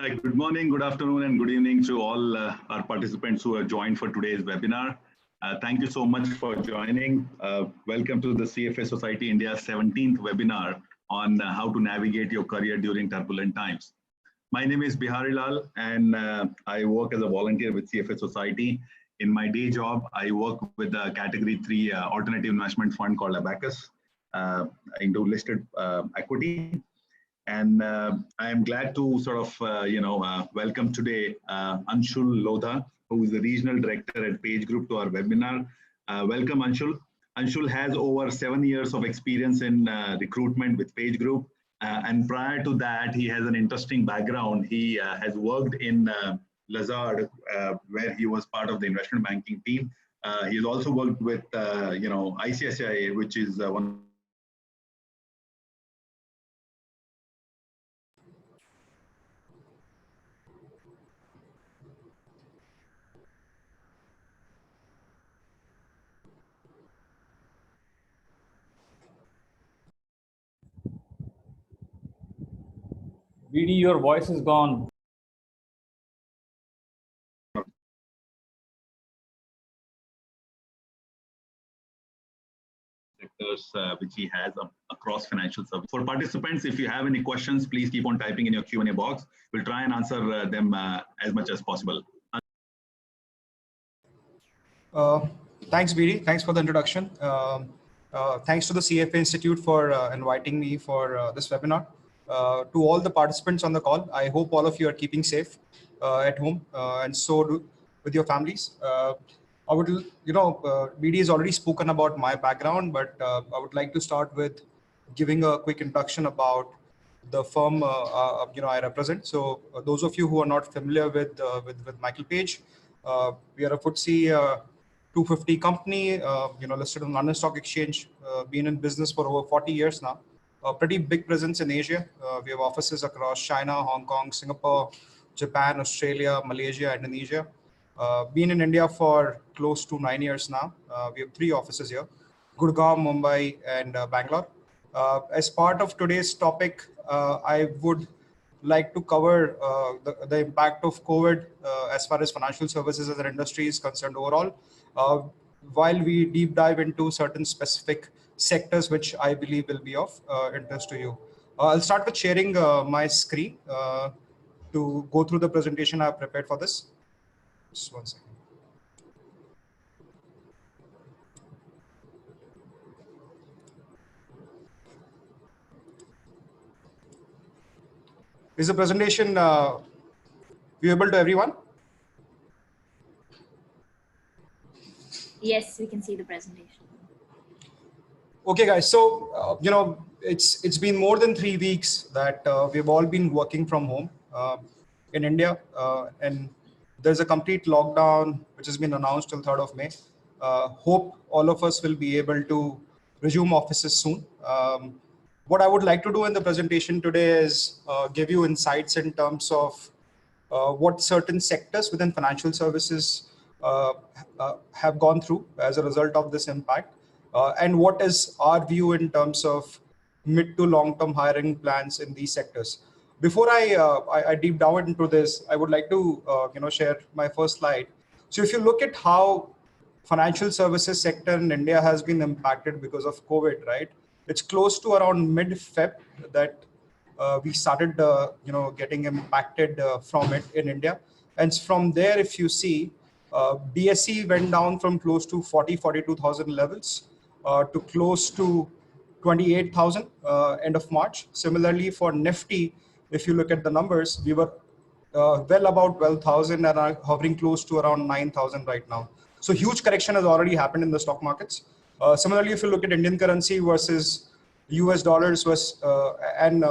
Good morning, good afternoon, and good evening to all our participants who have joined for today's webinar. Thank you so much for joining. Welcome to the CFA Society India's 17th webinar on how to navigate your career during turbulent times. My name is Biharilal, and I work as a volunteer with CFA Society. In my day job, I work with a Category 3 alternative investment fund called Abacus into listed equity. And I am glad to sort of, welcome today Anshul Lodha, who is the Regional Director at PageGroup to our webinar. Welcome, Anshul. Anshul has over 7 years of experience in recruitment with PageGroup. And prior to that, he has an interesting background. He has worked in Lazard, where he was part of the investment banking team. He has also worked with, ICICI, which is one. VD, your voice is gone. Sectors which he has across financial services. For participants, if you have any questions, please keep on typing in your Q&A box. We'll try and answer them as much as possible. Thanks, BD. Thanks for the introduction. Thanks to the CFA Institute for inviting me for this webinar. To all the participants on the call, I hope all of you are keeping safe at home and so do with your families. I would, BD has already spoken about my background, but I would like to start with giving a quick introduction about the firm I represent. So those of you who are not familiar with Michael Page, we are a FTSE 250 company, listed on London Stock Exchange, been in business for over 40 years now. A pretty big presence in Asia. We have offices across China, Hong Kong, Singapore, Japan, Australia, Malaysia, Indonesia. Been in India for close to 9 years now. We have 3 offices here: Gurgaon, Mumbai, and Bangalore. As part of today's topic, I would like to cover the impact of COVID as far as financial services as an industry is concerned overall, while we deep dive into certain specific sectors which I believe will be of interest to you. I'll start with sharing my screen to go through the presentation I've prepared for this. Just one second. Is the presentation viewable to everyone? Yes, we can see the presentation. Okay, guys. So, it's been more than 3 weeks that we've all been working from home in India, and there's a complete lockdown which has been announced till 3rd of May. Hope all of us will be able to resume offices soon. What I would like to do in the presentation today is give you insights in terms of what certain sectors within financial services have gone through as a result of this impact, and what is our view in terms of mid to long-term hiring plans in these sectors. Before I deep dive into this, I would like to share my first slide. So if you look at how financial services sector in India has been impacted because of COVID, right? It's close to around mid-Feb that we started getting impacted from it in India. And from there, if you see, BSE went down from close to 42,000 levels to close to 28,000 end of March. Similarly, for Nifty, if you look at the numbers, we were well about 12,000 and are hovering close to around 9,000 right now. So huge correction has already happened in the stock markets. Similarly, if you look at Indian currency versus US dollars and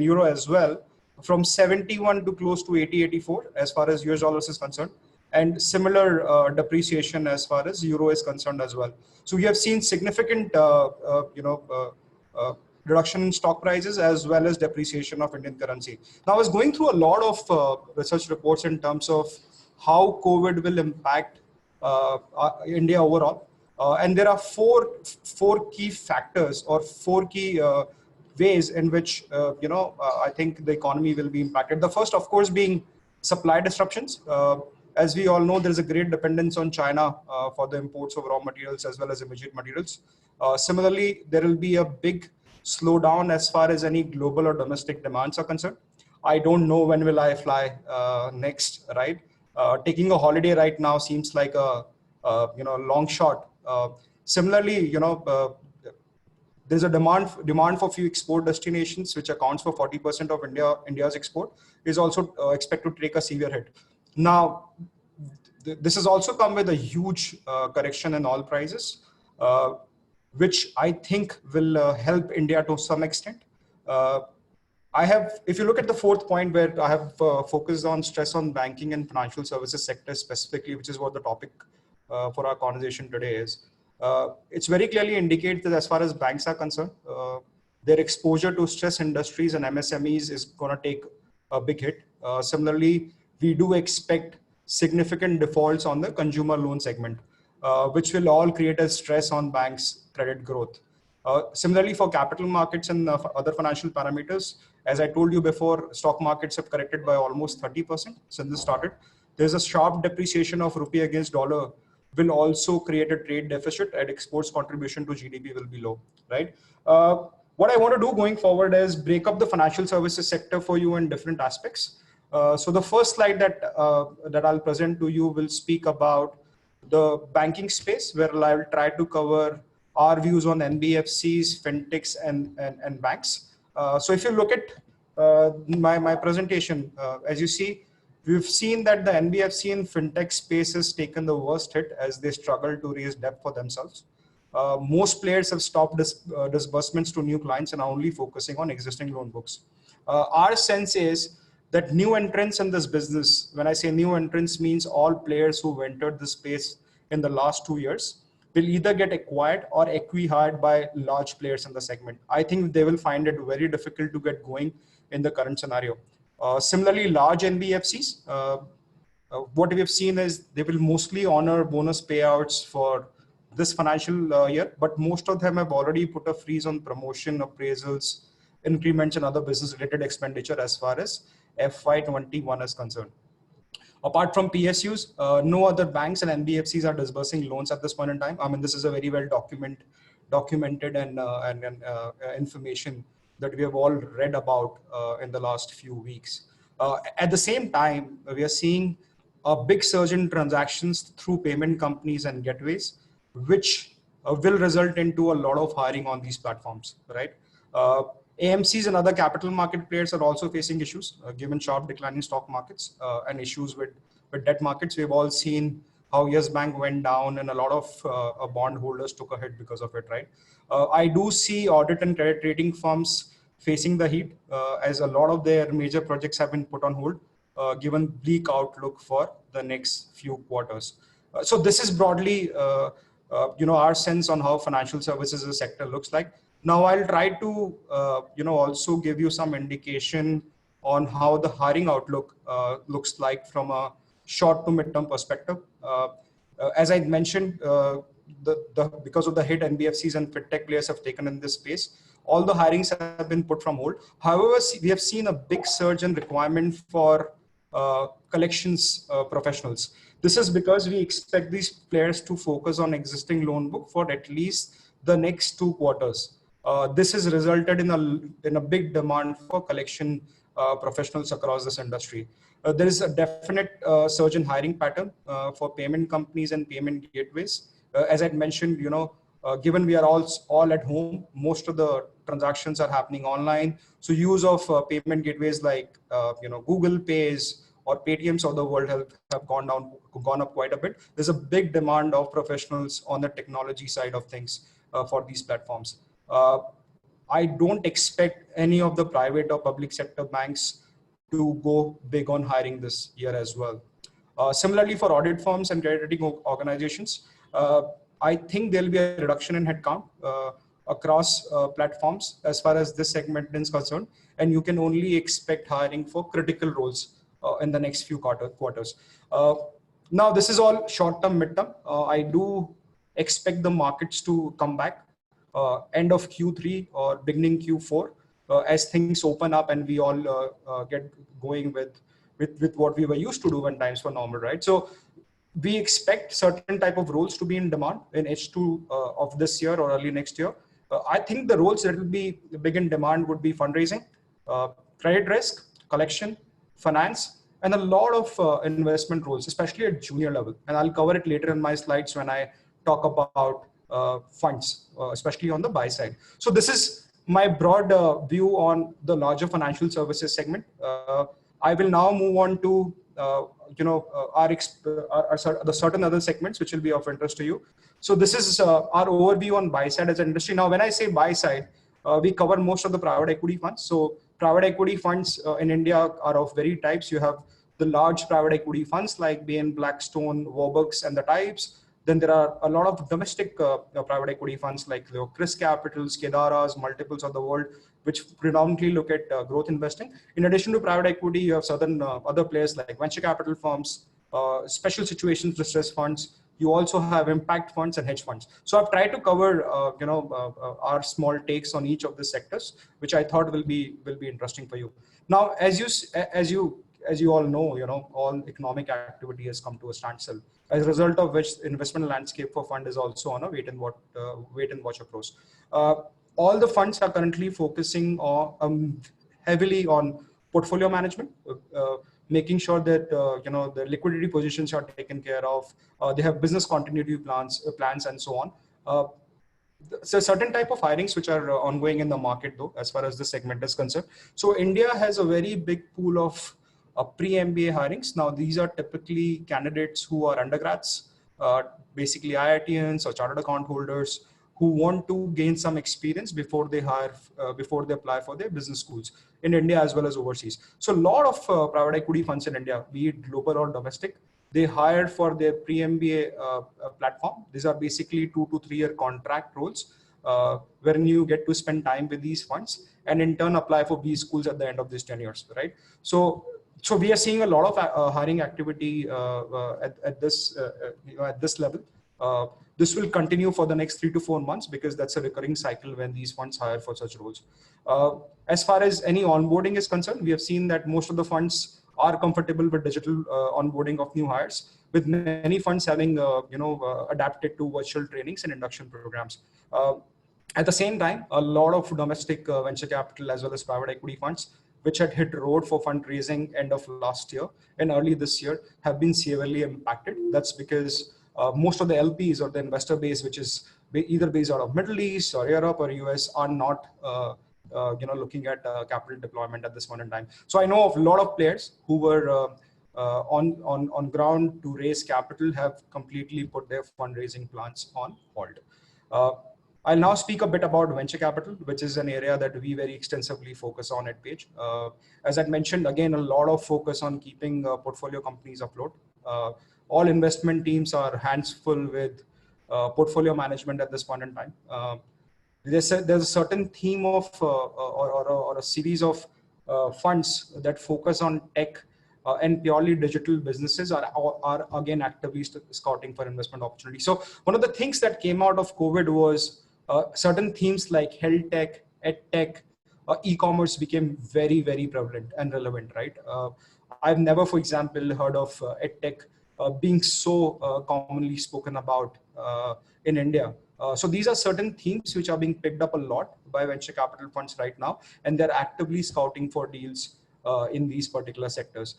euro as well, from 71 to close to 80, 84 as far as US dollars is concerned, and similar depreciation as far as euro is concerned as well. So we have seen significant reduction in stock prices as well as depreciation of Indian currency. Now, I was going through a lot of research reports in terms of how COVID will impact India overall. And there are four key factors or 4 key ways in which, I think the economy will be impacted. The first, of course, being supply disruptions. As we all know, there is a great dependence on China for the imports of raw materials as well as immediate materials. Similarly, there will be a big slowdown as far as any global or domestic demands are concerned. I don't know when will I fly next, right? Taking a holiday right now seems like a long shot. Similarly, there's a demand for few export destinations, which accounts for 40% of India's export, is also expected to take a severe hit. Now, this has also come with a huge correction in oil prices, which I think will help India to some extent. If you look at the fourth point where I have focused on stress on banking and financial services sector specifically, which is what the topic for our conversation today is. It's very clearly indicates that as far as banks are concerned, their exposure to stress industries and MSMEs is going to take a big hit. Similarly, we do expect significant defaults on the consumer loan segment, which will all create a stress on banks' credit growth. Similarly, for capital markets and other financial parameters, as I told you before, stock markets have corrected by almost 30% since this started. There's a sharp depreciation of rupee against dollar will also create a trade deficit, and exports contribution to GDP will be low, right? What I want to do going forward is break up the financial services sector for you in different aspects. So the first slide that I'll present to you will speak about the banking space, where I will try to cover our views on NBFCs, fintechs, and banks. So if you look at my presentation, as you see, we've seen that the NBFC and fintech space has taken the worst hit as they struggle to raise debt for themselves. Most players have stopped disbursements to new clients and are only focusing on existing loan books. Our sense is that new entrants in this business, when I say new entrants, means all players who entered the space in the last 2 years, will either get acquired or acqui-hired by large players in the segment. I think they will find it very difficult to get going in the current scenario. Similarly, large NBFCs, what we have seen is they will mostly honor bonus payouts for this financial year, but most of them have already put a freeze on promotion, appraisals, increments, and other business-related expenditure as far as FY21 is concerned. Apart from PSUs, no other banks and NBFCs are disbursing loans at this point in time. I mean, this is a very well documented and information that we have all read about in the last few weeks. At the same time, we are seeing a big surge in transactions through payment companies and gateways, which will result into a lot of hiring on these platforms, right? AMCs and other capital market players are also facing issues given sharp decline in stock markets and issues with debt markets. We've all seen how Yes Bank went down and a lot of bond holders took a hit because of it, right? I do see audit and credit rating firms facing the heat as a lot of their major projects have been put on hold given bleak outlook for the next few quarters. So this is broadly our sense on how financial services as a sector looks like. Now I'll try to also give you some indication on how the hiring outlook looks like from a short to mid-term perspective. As I mentioned, because of the hit NBFCs and fintech players have taken in this space, all the hirings have been put from hold. However, we have seen a big surge in requirement for collections professionals. This is because we expect these players to focus on existing loan book for at least the next 2 quarters. This has resulted in a big demand for collection professionals across this industry. There is a definite surge in hiring pattern for payment companies and payment gateways. As I mentioned, given we are all at home, most of the transactions are happening online. So use of payment gateways like Google Pays or Paytms of the world have gone up quite a bit. There's a big demand of professionals on the technology side of things for these platforms. I don't expect any of the private or public sector banks to go big on hiring this year as well. Similarly, for audit firms and credit rating organizations, I think there'll be a reduction in headcount across platforms as far as this segment is concerned, and you can only expect hiring for critical roles in the next few quarters. Now, this is all short-term, mid-term. I do expect the markets to come back end of Q3 or beginning Q4. as things open up and we all get going with what we were used to do when times were normal, right? So we expect certain type of roles to be in demand in H2 of this year or early next year. I think the roles that will be big in demand would be fundraising, credit risk, collection, finance, and a lot of investment roles, especially at junior level. And I'll cover it later in my slides when I talk about funds, especially on the buy side. So this is my broad view on the larger financial services segment. I will now move on to the certain other segments which will be of interest to you. So this is our overview on buy side as an industry. Now, when I say buy side, we cover most of the private equity funds. So private equity funds in India are of varied types. You have the large private equity funds like Bain, Blackstone, Warburg, and the types. Then there are a lot of domestic private equity funds like Chris Capitals, Kedaras, multiples of the world, which predominantly look at growth investing. In addition to private equity, you have certain other players like venture capital firms, special situations distress funds. You also have impact funds and hedge funds. So I've tried to cover, our small takes on each of the sectors, which I thought will be interesting for you. Now, as you all know, all economic activity has come to a standstill. As a result of which, investment landscape for fund is also on a wait and watch approach. All the funds are currently focusing on heavily on portfolio management, making sure that the liquidity positions are taken care of. They have business continuity plans, and so on. So certain type of hirings which are ongoing in the market, though, as far as the segment is concerned. So India has a very big pool of pre-MBA hirings. Now, these are typically candidates who are undergrads, basically IITians or chartered account holders, who want to gain some experience before they apply for their business schools in India as well as overseas. So a lot of private equity funds in India, be it global or domestic, they hire for their pre-MBA platform. These are basically 2 to 3 year contract roles, wherein you get to spend time with these funds and in turn apply for B schools at the end of these tenures, right? So we are seeing a lot of hiring activity at this level. This will continue for the next 3 to 4 months because that's a recurring cycle when these funds hire for such roles. As far as any onboarding is concerned, we have seen that most of the funds are comfortable with digital onboarding of new hires, with many funds having adapted to virtual trainings and induction programs. At the same time, a lot of domestic venture capital as well as private equity funds, which had hit road for fundraising end of last year and early this year, have been severely impacted. That's because most of the LPs or the investor base, which is either based out of Middle East or Europe or US, are not looking at capital deployment at this point in time. So I know of a lot of players who were on ground to raise capital have completely put their fundraising plans on hold. I'll now speak a bit about venture capital, which is an area that we very extensively focus on at Page. As I mentioned, again, a lot of focus on keeping portfolio companies afloat. All investment teams are hands full with portfolio management at this point in time. There's a certain theme of or a series of funds that focus on tech and purely digital businesses are again actively scouting for investment opportunities. So one of the things that came out of COVID was certain themes like health tech, ed tech, e-commerce became very, very prevalent and relevant, right? I've never, for example, heard of ed tech being so commonly spoken about in India. So these are certain themes which are being picked up a lot by venture capital funds right now, and they're actively scouting for deals in these particular sectors.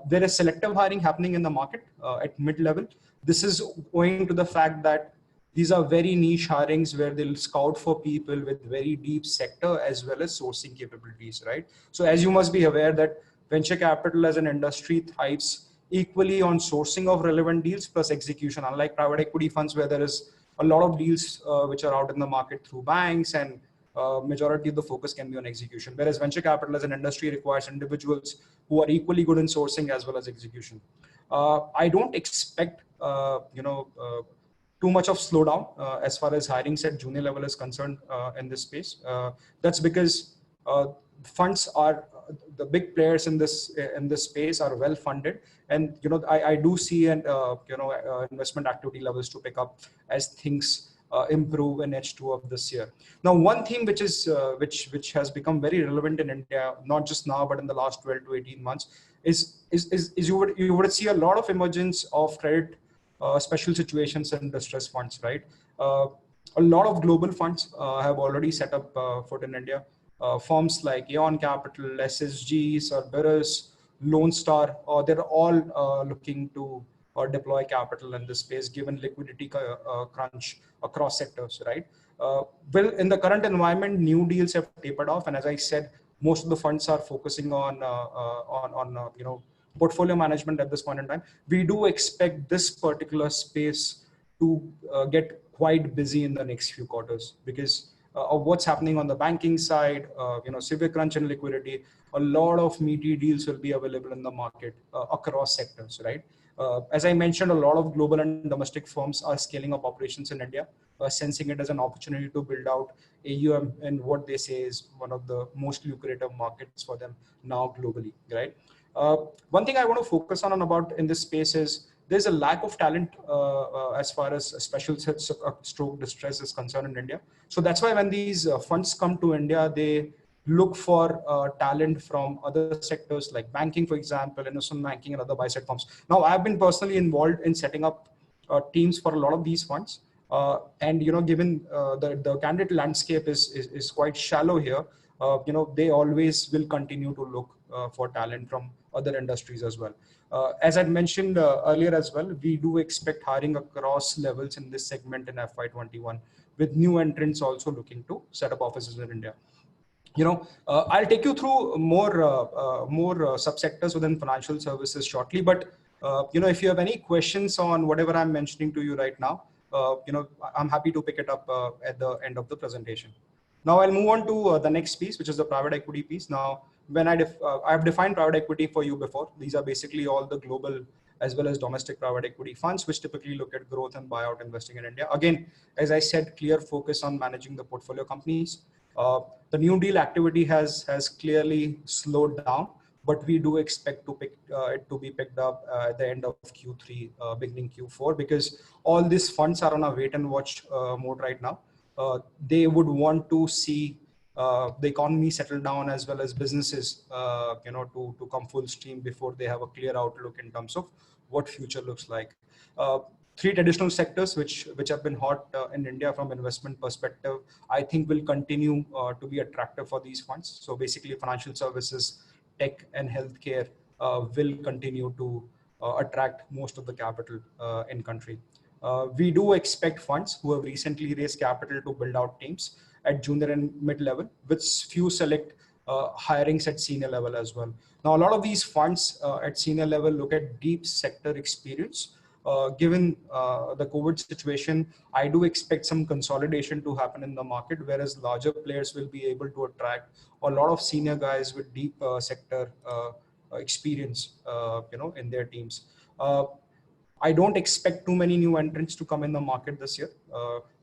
There is selective hiring happening in the market at mid-level. This is owing to the fact that these are very niche hirings where they'll scout for people with very deep sector as well as sourcing capabilities, right? So as you must be aware that venture capital as an industry thrives equally on sourcing of relevant deals plus execution, unlike private equity funds where there is a lot of deals which are out in the market through banks, and majority of the focus can be on execution. Whereas venture capital as an industry requires individuals who are equally good in sourcing as well as execution. I don't expect too much of slowdown as far as hiring at junior level is concerned in this space. That's because funds are the big players in this space are well funded, and I do see investment activity levels to pick up as things improve in H2 of this year. Now, one thing which is which has become very relevant in India, not just now but in the last 12 to 18 months, is you would see a lot of emergence of credit special situations and distress funds, right? A lot of global funds have already set up foot in India. Firms like Aeon Capital, SSG, Cerberus, Lone Star, they're all looking to deploy capital in this space given liquidity crunch across sectors, right? Well, in the current environment, new deals have tapered off, and as I said, most of the funds are focusing on portfolio management at this point in time. We do expect this particular space to get quite busy in the next few quarters because of what's happening on the banking side, severe crunch and liquidity. A lot of meaty deals will be available in the market across sectors, right? As I mentioned, a lot of global and domestic firms are scaling up operations in India, sensing it as an opportunity to build out AUM in what they say is one of the most lucrative markets for them now globally, right? One thing I want to focus on about in this space is there's a lack of talent as far as special stroke distress is concerned in India. So that's why when these funds come to India, they look for talent from other sectors like banking, for example, investment banking and other buy-side firms. Now, I've been personally involved in setting up teams for a lot of these funds. And given the candidate landscape is quite shallow here, they always will continue to look for talent from other industries as well. As I mentioned earlier as well, we do expect hiring across levels in this segment in FY21, with new entrants also looking to set up offices in India. I'll take you through more subsectors within financial services shortly. But if you have any questions on whatever I'm mentioning to you right now, I'm happy to pick it up at the end of the presentation. Now I'll move on to the next piece, which is the private equity piece. Now, when I've defined private equity for you before. These are basically all the global as well as domestic private equity funds, which typically look at growth and buyout investing in India. Again, as I said, clear focus on managing the portfolio companies. The new deal activity has clearly slowed down, but we do expect it to be picked up at the end of Q3, beginning Q4, because all these funds are on a wait and watch mode right now. They would want to see the economy settle down as well as businesses, to come full stream before they have a clear outlook in terms of what future looks like. Three traditional sectors which have been hot in India from investment perspective, I think will continue to be attractive for these funds. So basically financial services, tech and healthcare will continue to attract most of the capital in country. We do expect funds who have recently raised capital to build out teams at junior and mid level, with few select hirings at senior level as well. Now, a lot of these funds at senior level look at deep sector experience. Given the COVID situation, I do expect some consolidation to happen in the market, whereas larger players will be able to attract a lot of senior guys with deep sector experience, in their teams. I don't expect too many new entrants to come in the market this year,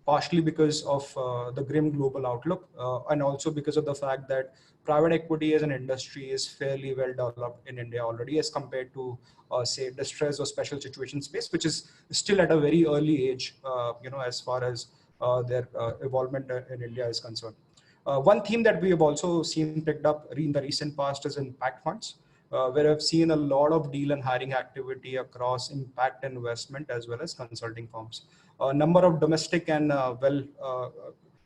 partially because of the grim global outlook, and also because of the fact that private equity as an industry is fairly well developed in India already as compared to, say, distress or special situation space, which is still at a very early age, as far as their evolvement in India is concerned. One theme that we have also seen picked up in the recent past is impact funds, where I've seen a lot of deal and hiring activity across impact investment as well as consulting firms. A number of domestic and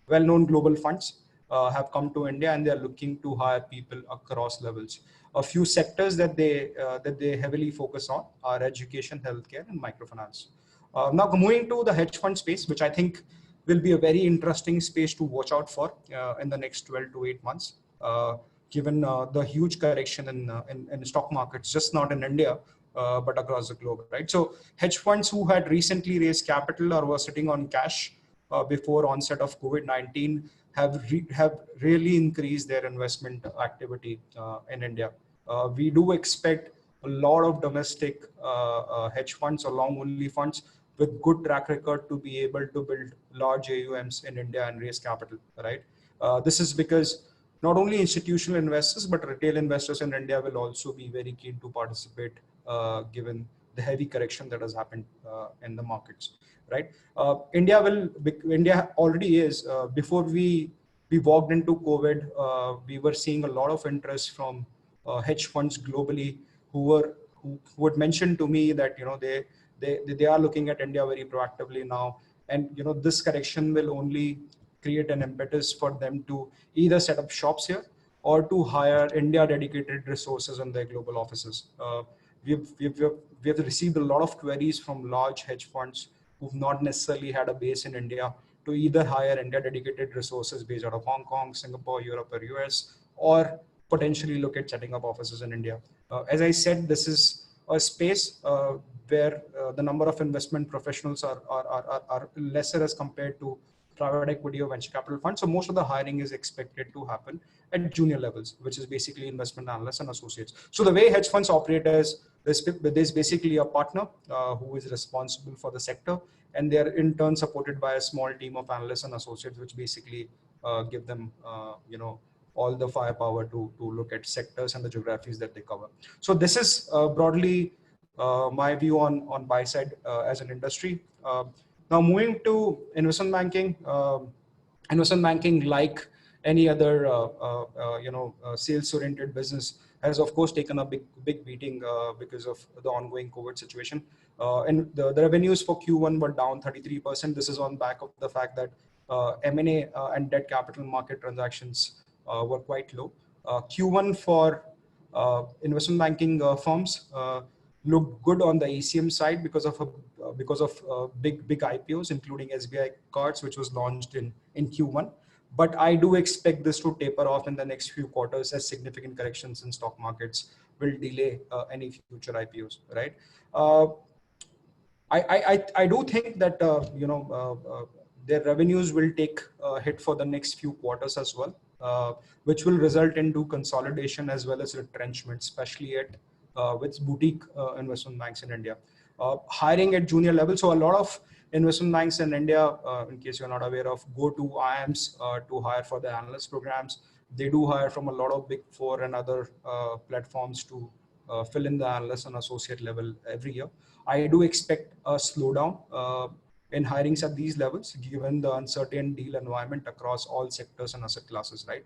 well-known global funds have come to India, and they are looking to hire people across levels. A few sectors that they heavily focus on are education, healthcare, and microfinance. Now moving to the hedge fund space, which I think will be a very interesting space to watch out for in the next 12 to 8 months, given the huge correction in stock markets, just not in India, but across the globe, right? So hedge funds who had recently raised capital or were sitting on cash before onset of COVID-19 have really increased their investment activity in India. We do expect a lot of domestic hedge funds or long only funds with good track record to be able to build large AUMs in India and raise capital, right? This is because not only institutional investors, but retail investors in India will also be very keen to participate, given the heavy correction that has happened in the markets, right? India already is. Before we walked into COVID, we were seeing a lot of interest from hedge funds globally who would mention to me that they are looking at India very proactively now, and this correction will only create an impetus for them to either set up shops here or to hire India dedicated resources in their global offices. We have received a lot of queries from large hedge funds who've not necessarily had a base in India to either hire India dedicated resources based out of Hong Kong, Singapore, Europe, or US, or potentially look at setting up offices in India. As I said, this is a space where the number of investment professionals are lesser as compared to private equity or venture capital funds. So most of the hiring is expected to happen at junior levels, which is basically investment analysts and associates. So the way hedge funds operate is there's basically a partner who is responsible for the sector, and they're in turn supported by a small team of analysts and associates, which basically give them all the firepower to look at sectors and the geographies that they cover. So this is broadly my view on buy side as an industry. Now moving to investment banking, like any other sales-oriented business, has of course taken a big beating because of the ongoing COVID situation. And the revenues for Q1 were down 33%. This is on back of the fact that M&A and debt capital market transactions were quite low. Q1 for investment banking firms looked good on the ECM side because of big IPOs, including SBI Cards, which was launched in Q1. But I do expect this to taper off in the next few quarters as significant corrections in stock markets will delay any future IPOs, right? I do think that their revenues will take a hit for the next few quarters as well, which will result into consolidation as well as retrenchment, especially at with boutique investment banks in India. Hiring at junior level. So a lot of investment banks in India, in case you're not aware of, go to IIMs to hire for the analyst programs. They do hire from a lot of Big Four and other platforms to fill in the analyst and associate level every year. I do expect a slowdown in hirings at these levels, given the uncertain deal environment across all sectors and asset classes, right?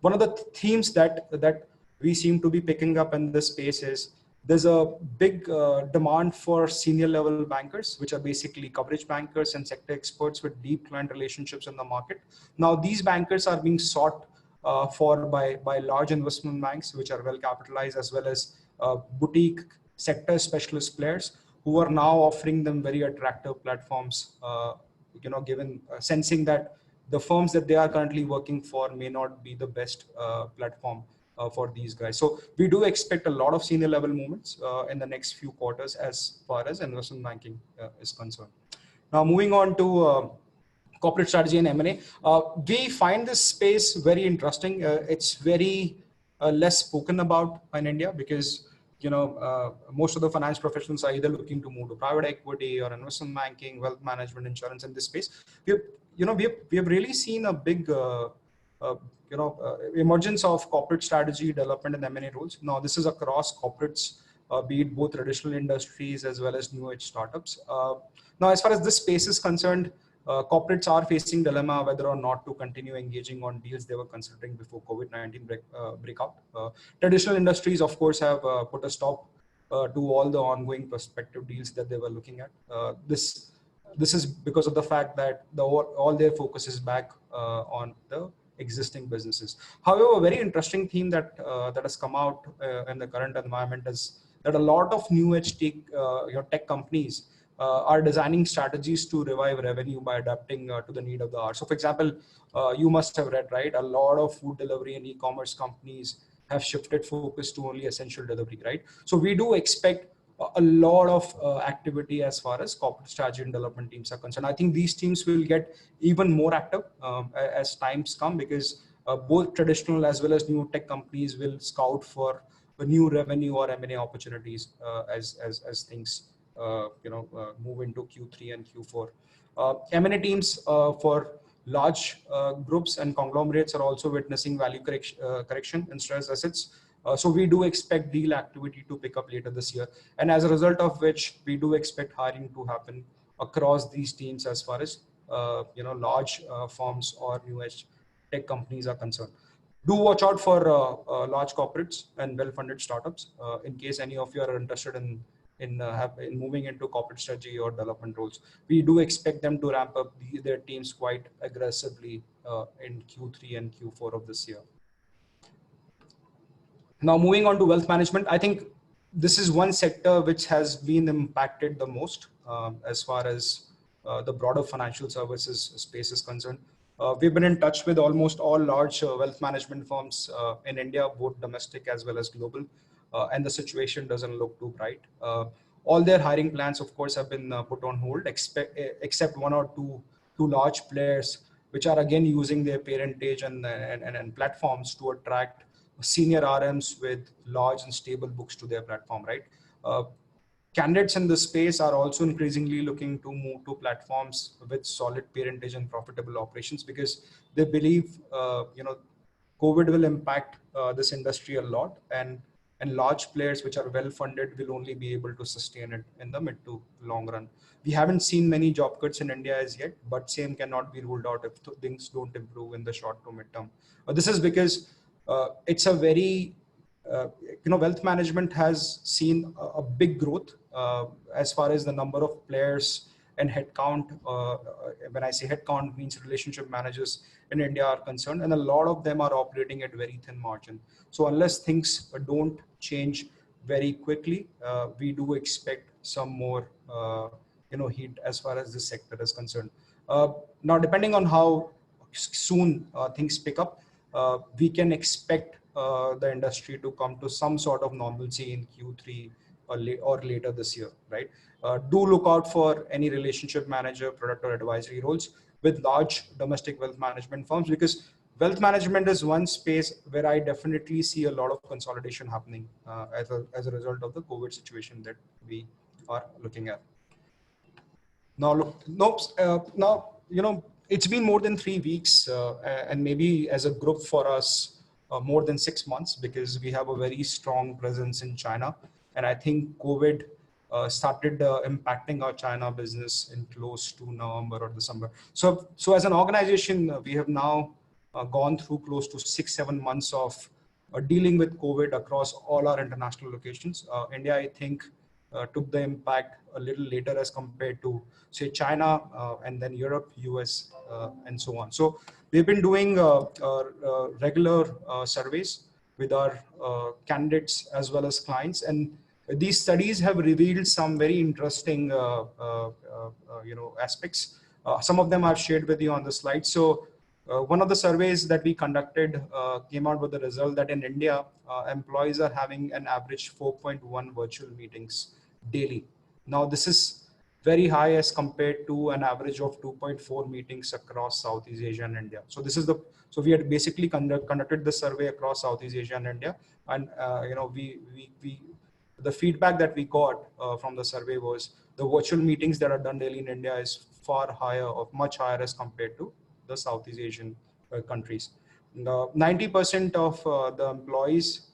One of the themes that we seem to be picking up in this space is there's a big demand for senior level bankers, which are basically coverage bankers and sector experts with deep client relationships in the market. Now, these bankers are being sought for by large investment banks, which are well capitalized, as well as boutique sector specialist players who are now offering them very attractive platforms, given sensing that the firms that they are currently working for may not be the best platform for these guys. So we do expect a lot of senior level movements in the next few quarters as far as investment banking is concerned. Now moving on to corporate strategy and M&A, we find this space very interesting. It's very less spoken about in India because most of the finance professionals are either looking to move to private equity or investment banking, wealth management, insurance in this space. We have really seen a big emergence of corporate strategy development and M&A roles. Now, this is across corporates, be it both traditional industries as well as new age startups. Now, as far as this space is concerned, corporates are facing dilemma whether or not to continue engaging on deals they were considering before COVID-19 breakout. Traditional industries, of course, have put a stop to all the ongoing prospective deals that they were looking at. This is because of the fact that all their focus is back on the existing businesses. However, a very interesting theme that has come out in the current environment is that a lot of new age tech companies are designing strategies to revive revenue by adapting to the need of the hour. So for example, you must have read, right? A lot of food delivery and e-commerce companies have shifted focus to only essential delivery, right? So we do expect a lot of activity as far as corporate strategy and development teams are concerned. I think these teams will get even more active as times come, because both traditional as well as new tech companies will scout for new revenue or M&A opportunities as things move into Q3 and Q4. M&A teams for large groups and conglomerates are also witnessing value correction in stressed assets. So we do expect deal activity to pick up later this year. And as a result of which, we do expect hiring to happen across these teams as far as large firms or new age tech companies are concerned. Do watch out for large corporates and well-funded startups in case any of you are interested in moving into corporate strategy or development roles. We do expect them to ramp up their teams quite aggressively in Q3 and Q4 of this year. Now, moving on to wealth management, I think this is one sector which has been impacted the most as far as the broader financial services space is concerned. We've been in touch with almost all large wealth management firms in India, both domestic as well as global, and the situation doesn't look too bright. All their hiring plans, of course, have been put on hold, except one or two large players, which are again using their parentage and platforms to attract senior RMs with large and stable books to their platform, right? Candidates in this space are also increasingly looking to move to platforms with solid parentage and profitable operations because they believe, COVID will impact this industry a lot, and large players which are well funded will only be able to sustain it in the mid to long run. We haven't seen many job cuts in India as yet, but same cannot be ruled out if things don't improve in the short to mid term. This is because it's a very, wealth management has seen a big growth as far as the number of players and headcount. When I say headcount, means relationship managers in India are concerned, and a lot of them are operating at very thin margin. So unless things don't change very quickly, we do expect some more, heat as far as this sector is concerned. Now, depending on how soon things pick up, we can expect the industry to come to some sort of normalcy in Q3 or later this year, right? Do look out for any relationship manager, product or advisory roles with large domestic wealth management firms, because wealth management is one space where I definitely see a lot of consolidation happening as a result of the COVID situation that we are looking at. Now, it's been more than 3 weeks and maybe as a group for us, more than 6 months, because we have a very strong presence in China. And I think COVID started impacting our China business in close to November or December. So as an organization, we have now gone through close to 6-7 months of dealing with COVID across all our international locations. India, I think, took the impact a little later as compared to, say, China and then Europe, US, and so on. So we've been doing regular surveys with our candidates as well as clients, and these studies have revealed some very interesting aspects. Some of them I've shared with you on the slide. So one of the surveys that we conducted came out with the result that in India, employees are having an average 4.1 virtual meetings daily. Now, this is very high as compared to an average of 2.4 meetings across Southeast Asia and India. So so we had basically conducted the survey across Southeast Asia and India, and the feedback that we got from the survey was the virtual meetings that are done daily in India is far higher, or much higher as compared to the Southeast Asian countries. 90% of the employees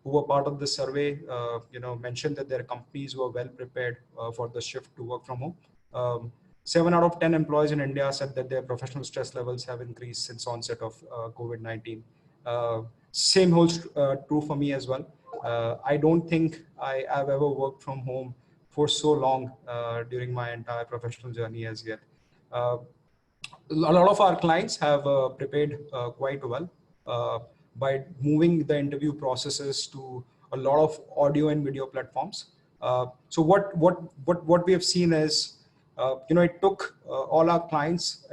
who were part of the survey, mentioned that their companies were well prepared for the shift to work from home. 7 out of 10 employees in India said that their professional stress levels have increased since onset of COVID-19. Same holds true for me as well. I don't think I have ever worked from home for so long during my entire professional journey as yet. A lot of our clients have prepared quite well by moving the interview processes to a lot of audio and video platforms. So what we have seen is, it took all our clients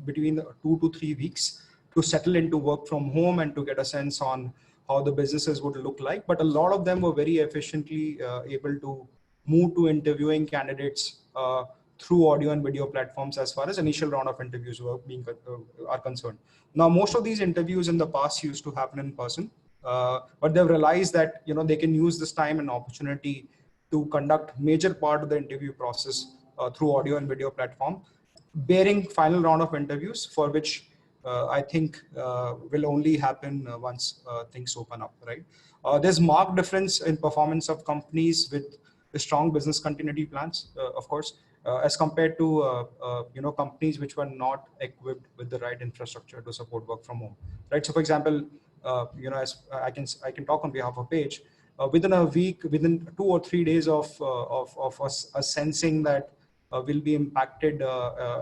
between 2 to 3 weeks to settle into work from home and to get a sense on how the businesses would look like. But a lot of them were very efficiently able to move to interviewing candidates through audio and video platforms as far as initial round of interviews are concerned. Now, most of these interviews in the past used to happen in person, but they've realized that they can use this time and opportunity to conduct major part of the interview process through audio and video platform, bearing final round of interviews, for which I think will only happen once things open up, right? There's marked difference in performance of companies with strong business continuity plans, of course, as compared to companies which were not equipped with the right infrastructure to support work from home, right? So, for example, as I can talk on behalf of Page. Within a week, within 2 or 3 days of us sensing that will be impacted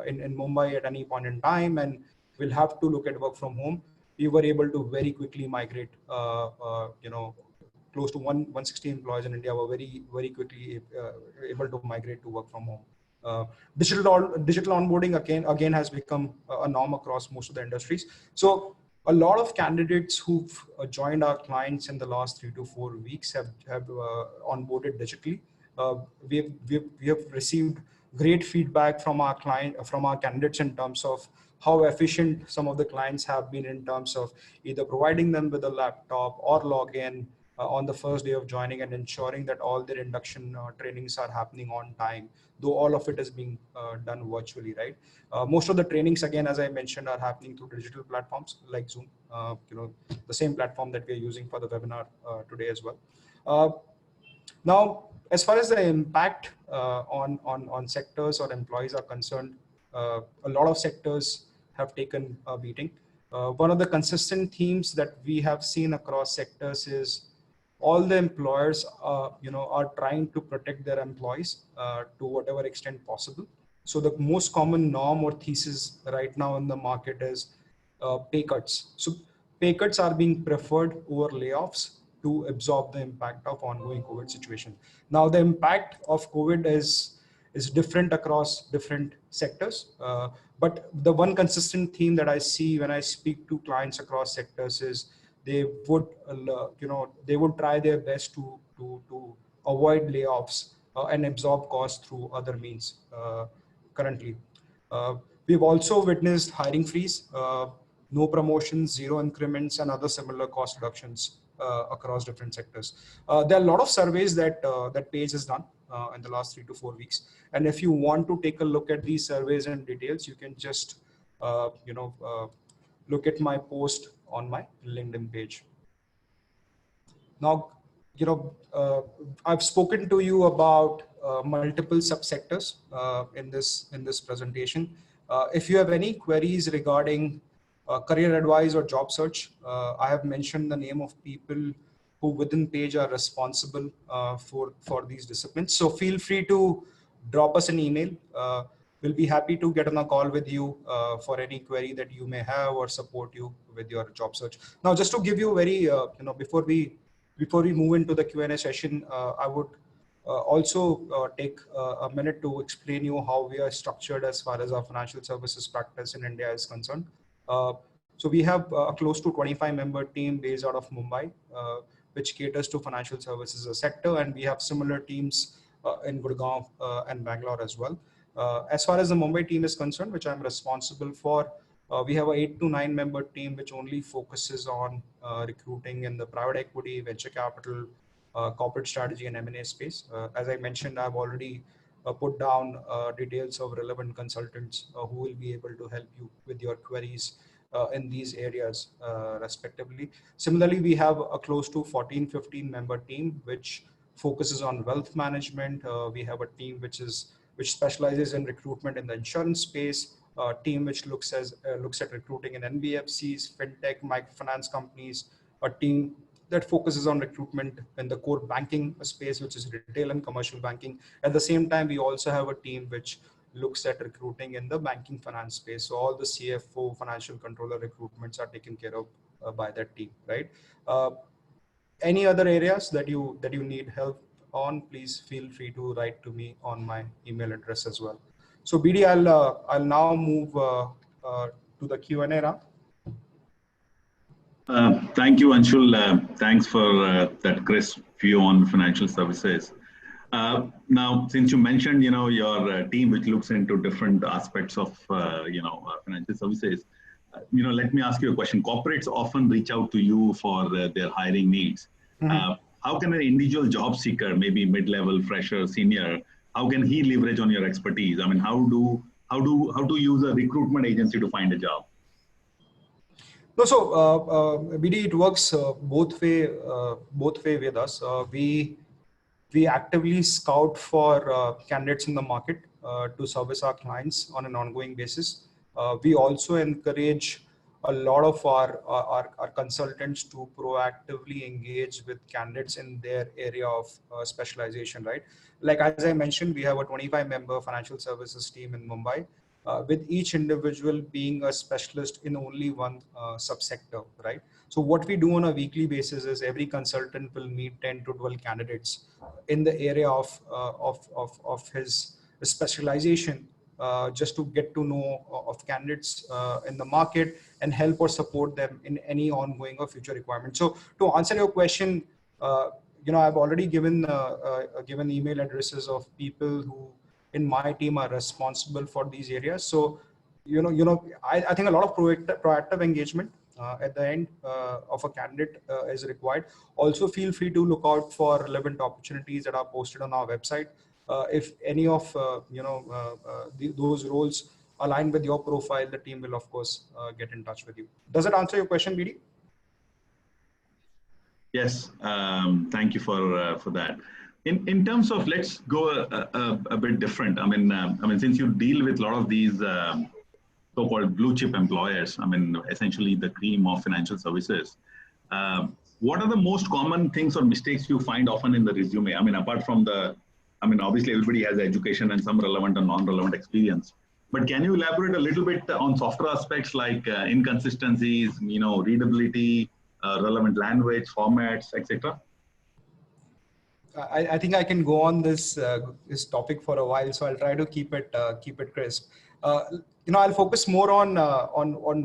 in Mumbai at any point in time, and we'll have to look at work from home. We were able to very quickly migrate. Close to 160 employees in India were very quickly able to migrate to work from home. Digital onboarding again has become a norm across most of the industries. So a lot of candidates who've joined our clients in the last 3 to 4 weeks have onboarded digitally. We have received great feedback from our candidates in terms of how efficient some of the clients have been in terms of either providing them with a laptop or login on the first day of joining, and ensuring that all their induction trainings are happening on time, though all of it is being done virtually, right? Most of the trainings, again, as I mentioned, are happening through digital platforms like Zoom, the same platform that we're using for the webinar today as well. Now, as far as the impact on sectors or employees are concerned, a lot of sectors have taken a beating. One of the consistent themes that we have seen across sectors is all the employers are trying to protect their employees to whatever extent possible. So the most common norm or thesis right now in the market is pay cuts. So pay cuts are being preferred over layoffs to absorb the impact of ongoing COVID situation. Now, the impact of COVID is different across different sectors. But the one consistent theme that I see when I speak to clients across sectors is they would try their best to avoid layoffs and absorb costs through other means currently. We've also witnessed hiring freeze, no promotions, zero increments, and other similar cost reductions across different sectors. There are a lot of surveys that Page has done in the last 3 to 4 weeks. And if you want to take a look at these surveys in details, you can just look at my post on my LinkedIn page. Now, I've spoken to you about multiple subsectors in this presentation. If you have any queries regarding career advice or job search, I have mentioned the name of people who within Page are responsible for these disciplines. So feel free to drop us an email. We'll be happy to get on a call with you for any query that you may have or support you with your job search. Now, just to give you very, before we move into the Q&A session, I would also take a minute to explain you how we are structured as far as our financial services practice in India is concerned. So we have a close to 25-member team based out of Mumbai, which caters to financial services as a sector, and we have similar teams in Gurgaon and Bangalore as well. As far as the Mumbai team is concerned, which I'm responsible for, we have an 8 to 9 member team which only focuses on recruiting in the private equity, venture capital, corporate strategy, and M&A space. As I mentioned, I've already put down details of relevant consultants who will be able to help you with your queries in these areas respectively. Similarly, we have a close to 14-15 member team which focuses on wealth management. We have a team which specializes in recruitment in the insurance space, a team which looks at recruiting in NBFCs, fintech, microfinance companies, a team that focuses on recruitment in the core banking space, which is retail and commercial banking. At the same time, we also have a team which looks at recruiting in the banking finance space. So all the CFO, financial controller recruitments are taken care of by that team, right? Any other areas that you need help on, please feel free to write to me on my email address as well. So BD, I'll now move to the Q&A round. Thank you, Anshul. Thanks for that crisp view on financial services. Now, since you mentioned, your team which looks into different aspects of, financial services, let me ask you a question. Corporates often reach out to you for their hiring needs. Mm-hmm. How can an individual job seeker, maybe mid-level, fresher, senior, how can he leverage on your expertise? I mean, how to use a recruitment agency to find a job? No, so BD, it works both way with us. We actively scout for candidates in the market to service our clients on an ongoing basis. We also encourage a lot of our consultants to proactively engage with candidates in their area of specialization, right? Like, as I mentioned, we have a 25-member financial services team in Mumbai, with each individual being a specialist in only one subsector, right? So what we do on a weekly basis is every consultant will meet 10 to 12 candidates in the area of his specialization, just to get to know of candidates in the market and help or support them in any ongoing or future requirement. So to answer your question, I've already given email addresses of people who in my team are responsible for these areas. So, I think a lot of proactive engagement at the end of a candidate is required. Also, feel free to look out for relevant opportunities that are posted on our website. If any of those roles align with your profile, the team will of course get in touch with you. Does it answer your question, BD? Yes, thank you for that. In terms of, let's go a bit different. I mean, since you deal with a lot of these so-called blue chip employers, I mean, essentially the cream of financial services. What are the most common things or mistakes you find often in the resume? I mean, apart from obviously everybody has education and some relevant and non-relevant experience. But can you elaborate a little bit on softer aspects like inconsistencies, readability, relevant language, formats, etc.? I think I can go on this topic for a while, so I'll try to keep it crisp. I'll focus more on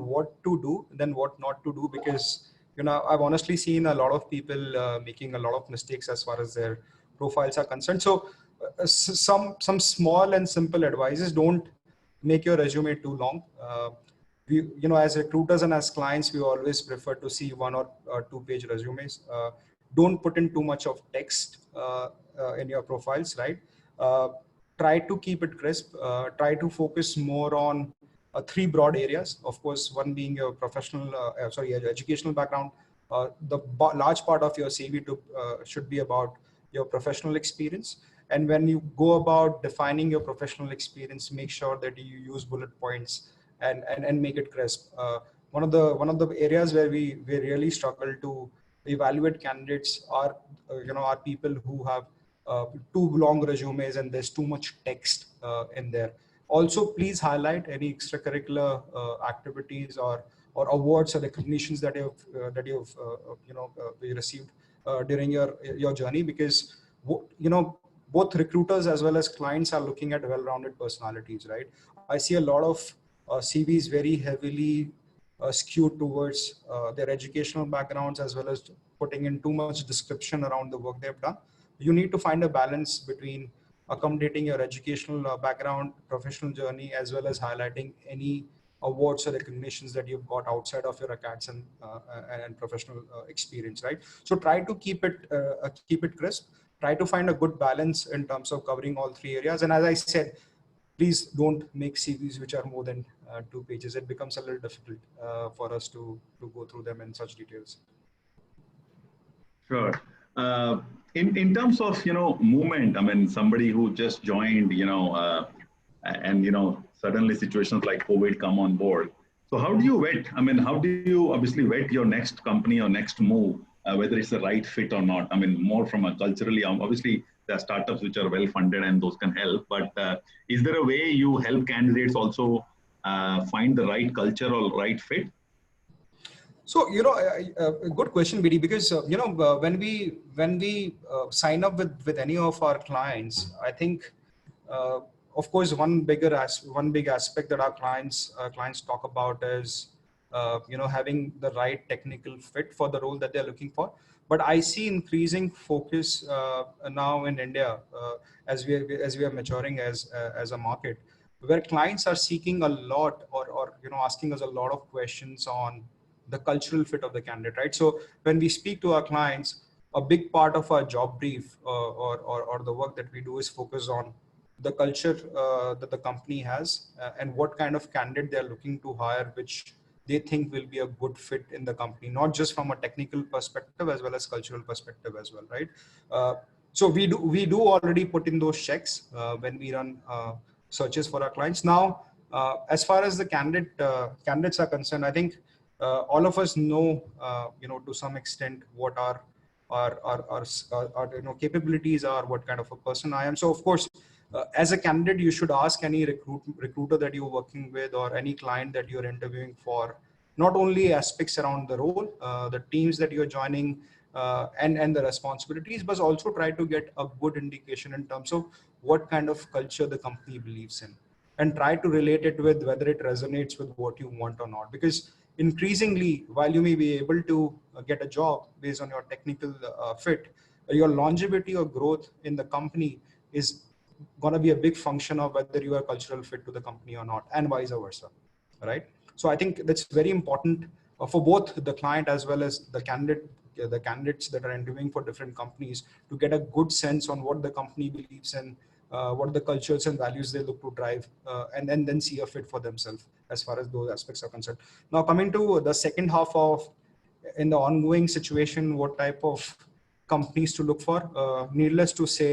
what to do than what not to do, because I've honestly seen a lot of people making a lot of mistakes as far as their profiles are concerned. So some small and simple advices: don't make your resume too long. As recruiters and as clients, we always prefer to see 1 or 2-page resumes. Don't put in too much of text in your profiles, right? Try to keep it crisp. Try to focus more on 3 broad areas. Of course, one being your your educational background. The large part of your CV should be about your professional experience. And when you go about defining your professional experience, make sure that you use bullet points and make it crisp. One of the areas where we really struggle to evaluate candidates are people who have too long resumes and there's too much text in there. Also, please highlight any extracurricular activities or awards or recognitions that you've received during your journey, because both recruiters as well as clients are looking at well-rounded personalities, right? I see a lot of CVs very heavily skewed towards their educational backgrounds, as well as putting in too much description around the work they've done. You need to find a balance between accommodating your educational background, professional journey, as well as highlighting any awards or recognitions that you've got outside of your acads and professional experience, right? So try to keep it crisp. Try to find a good balance in terms of covering all 3 areas. And as I said, please don't make CVs which are more than 2 pages. It becomes a little difficult for us to go through them in such details. Sure. In terms of movement, I mean, somebody who just joined, and suddenly situations like COVID come on board. So how do you vet? I mean, how do you obviously vet your next company or next move, whether it's the right fit or not? I mean, more from a culturally, obviously there are startups which are well funded and those can help. But is there a way you help candidates also find the right culture or right fit? So, good question, BD, because, when we sign up with any of our clients, I think, of course, one big aspect that our clients talk about is, having the right technical fit for the role that they're looking for. But I see increasing focus now in India as we are maturing as a market, where clients are seeking a lot or asking us a lot of questions on the cultural fit of the candidate, right? So when we speak to our clients, a big part of our job brief or the work that we do is focus on the culture that the company has and what kind of candidate they're looking to hire, which they think will be a good fit in the company, not just from a technical perspective as well as cultural perspective as well, right? So we do already put in those checks when we run searches for our clients. Now, as far as the candidates are concerned, I think all of us know, to some extent what our capabilities are, what kind of a person I am. So of course, as a candidate, you should ask any recruiter that you're working with or any client that you're interviewing for, not only aspects around the role, the teams that you're joining, and the responsibilities, but also try to get a good indication in terms of what kind of culture the company believes in, and try to relate it with whether it resonates with what you want or not. Because increasingly, while you may be able to get a job based on your technical fit, your longevity or growth in the company is going to be a big function of whether you are a cultural fit to the company or not, and vice versa, right? So I think that's very important for both the client as well as the candidates that are interviewing for different companies, to get a good sense on what the company believes in, what the cultures and values they look to drive, and then see a fit for themselves as far as those aspects are concerned. Now, coming to the second half of, in the ongoing situation, what type of companies to look for, needless to say,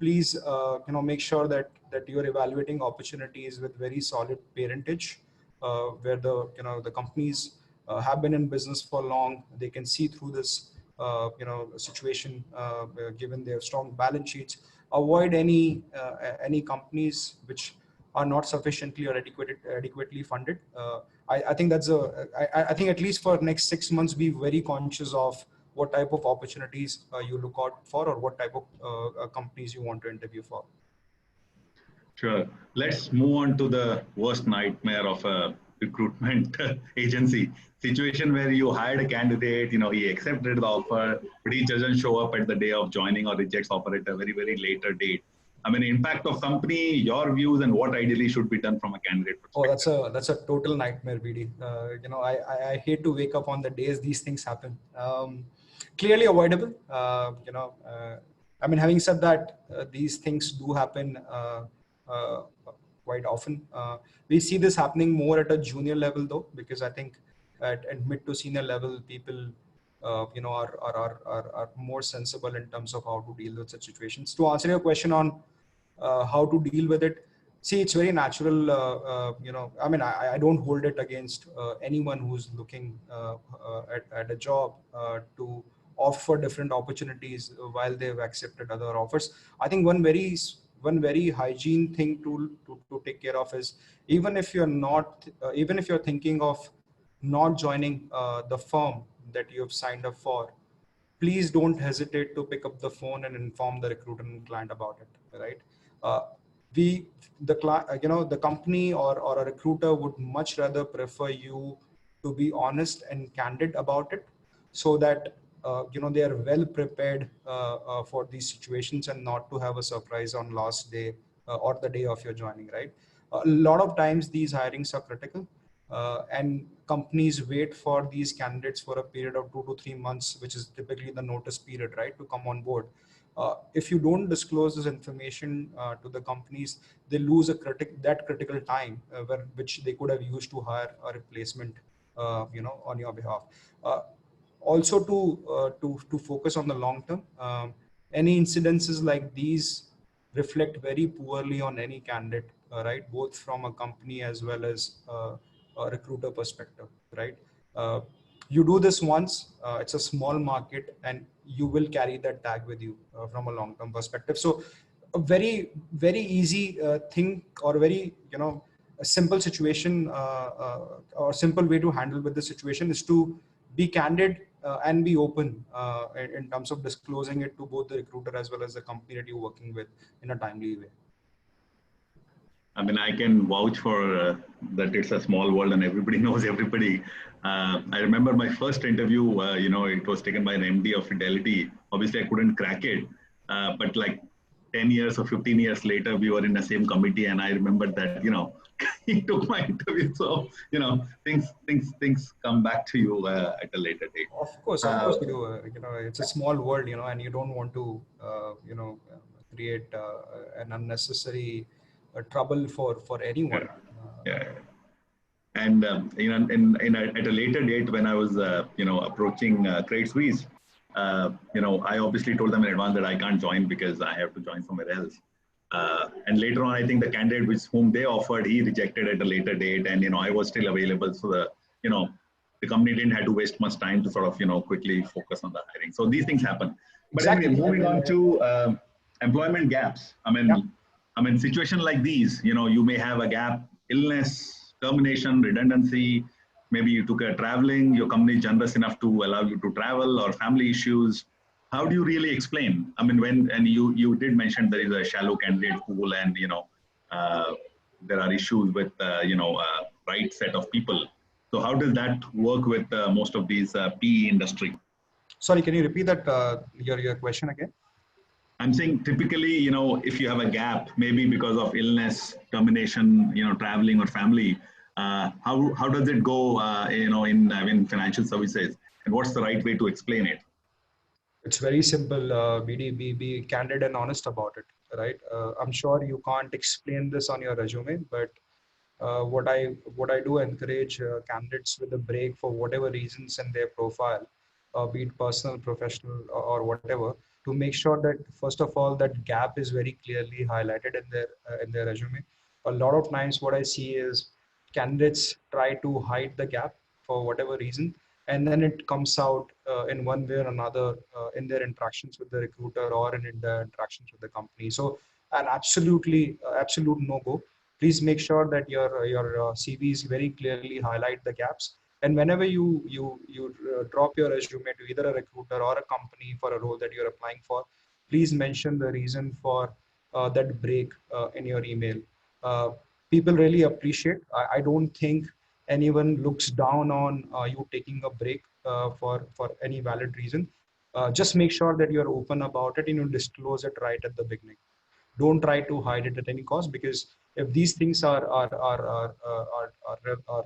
please make sure that you're evaluating opportunities with very solid parentage, where the companies have been in business for long. They can see through this situation, given their strong balance sheets. Avoid any companies which are not sufficiently or adequately funded. I think I think at least for next 6 months, be very conscious of what type of opportunities you look out for, or what type of companies you want to interview for. Sure. Let's move on to the worst nightmare of a recruitment agency situation, where you hired a candidate, he accepted the offer, but he doesn't show up at the day of joining, or rejects offer at a very, very later date. I mean, impact of company, your views, and what ideally should be done from a candidate perspective. Oh, that's a total nightmare, BD. I hate to wake up on the days these things happen. Clearly avoidable. Having said that, these things do happen quite often. We see this happening more at a junior level, though, because I think at mid to senior level, people are more sensible in terms of how to deal with such situations. To answer your question on how to deal with it, see, it's very natural. I don't hold it against anyone who's looking at a job to offer different opportunities while they've accepted other offers. I think one very hygiene thing to take care of is, even if you're thinking of not joining the firm that you have signed up for, please don't hesitate to pick up the phone and inform the recruiter and client about it, right? The company or a recruiter would much rather prefer you to be honest and candid about it, so that they are well prepared for these situations, and not to have a surprise on last day or the day of your joining, right? A lot of times these hirings are critical, and companies wait for these candidates for a period of 2 to 3 months, which is typically the notice period, right, to come on board. If you don't disclose this information to the companies, they lose that critical time which they could have used to hire a replacement, on your behalf. Also, to focus on the long term, any incidences like these reflect very poorly on any candidate, right? Both from a company as well as a recruiter perspective, right? You do this once, it's a small market, and you will carry that tag with you from a long-term perspective. So a very, very easy thing, or very, a simple situation or simple way to handle with the situation is to be candid and be open in terms of disclosing it to both the recruiter as well as the company that you're working with in a timely way. I mean, I can vouch for that it's a small world and everybody knows everybody. I remember my first interview, it was taken by an MD of Fidelity. Obviously, I couldn't crack it, but like 10 years or 15 years later, we were in the same committee, and I remember that, he took my interview. So, things come back to you at a later date. Of course you do. It's a small world, and you don't want to, create an unnecessary trouble for anyone. Yeah. And at a later date, when I was approaching Credit Suisse, I obviously told them in advance that I can't join because I have to join somewhere else. And later on, I think the candidate with whom they offered, he rejected at a later date, and I was still available. So the company didn't have to waste much time to sort of quickly focus on the hiring. So these things happen. But Exactly. anyway, moving on to employment gaps. I mean, situation like these, you may have a gap, illness, termination, redundancy. Maybe you took a traveling, your company is generous enough to allow you to travel, or family issues. How do you really explain? I mean, and you did mention there is a shallow candidate pool, and there are issues with right set of people. So how does that work with most of these PE industry? Sorry, can you repeat that your question again? I'm saying typically, if you have a gap, maybe because of illness, termination, traveling or family, how does it go, in financial services, and what's the right way to explain it? It's very simple. BD, be candid and honest about it, right? I'm sure you can't explain this on your resume, but what I do encourage candidates with a break for whatever reasons in their profile, be it personal, professional, or whatever, to make sure that first of all that gap is very clearly highlighted in their resume. A lot of times, what I see is candidates try to hide the gap for whatever reason, and then it comes out in one way or another in their interactions with the recruiter or in the interactions with the company. So an absolute no go. Please make sure that your CVs very clearly highlight the gaps. And whenever you drop your resume to either a recruiter or a company for a role that you're applying for, please mention the reason for that break in your email. People really appreciate. I don't think anyone looks down on you taking a break for any valid reason. Just make sure that you're open about it and you disclose it right at the beginning. Don't try to hide it at any cost, because if these things are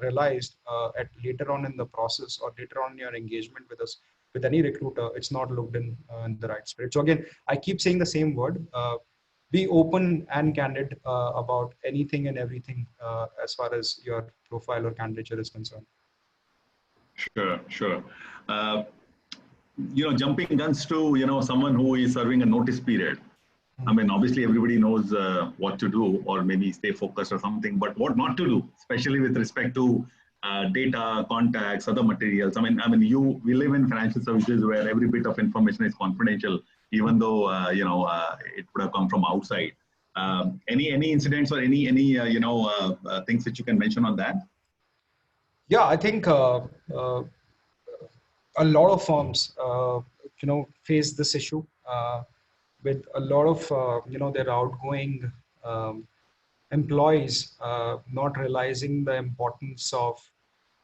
realized at later on in the process or later on in your engagement with us, with any recruiter, it's not looked in the right spirit. So again, I keep saying the same word. Be open and candid about anything and everything as far as your profile or candidature is concerned. Sure. Jumping guns to someone who is serving a notice period. I mean, obviously everybody knows what to do, or maybe stay focused or something, but what not to do, especially with respect to data, contacts, other materials. I mean, we live in financial services where every bit of information is confidential, even though it would have come from outside. Any incidents or any things that you can mention on that? Yeah, I think a lot of firms face this issue with a lot of their outgoing employees not realizing the importance of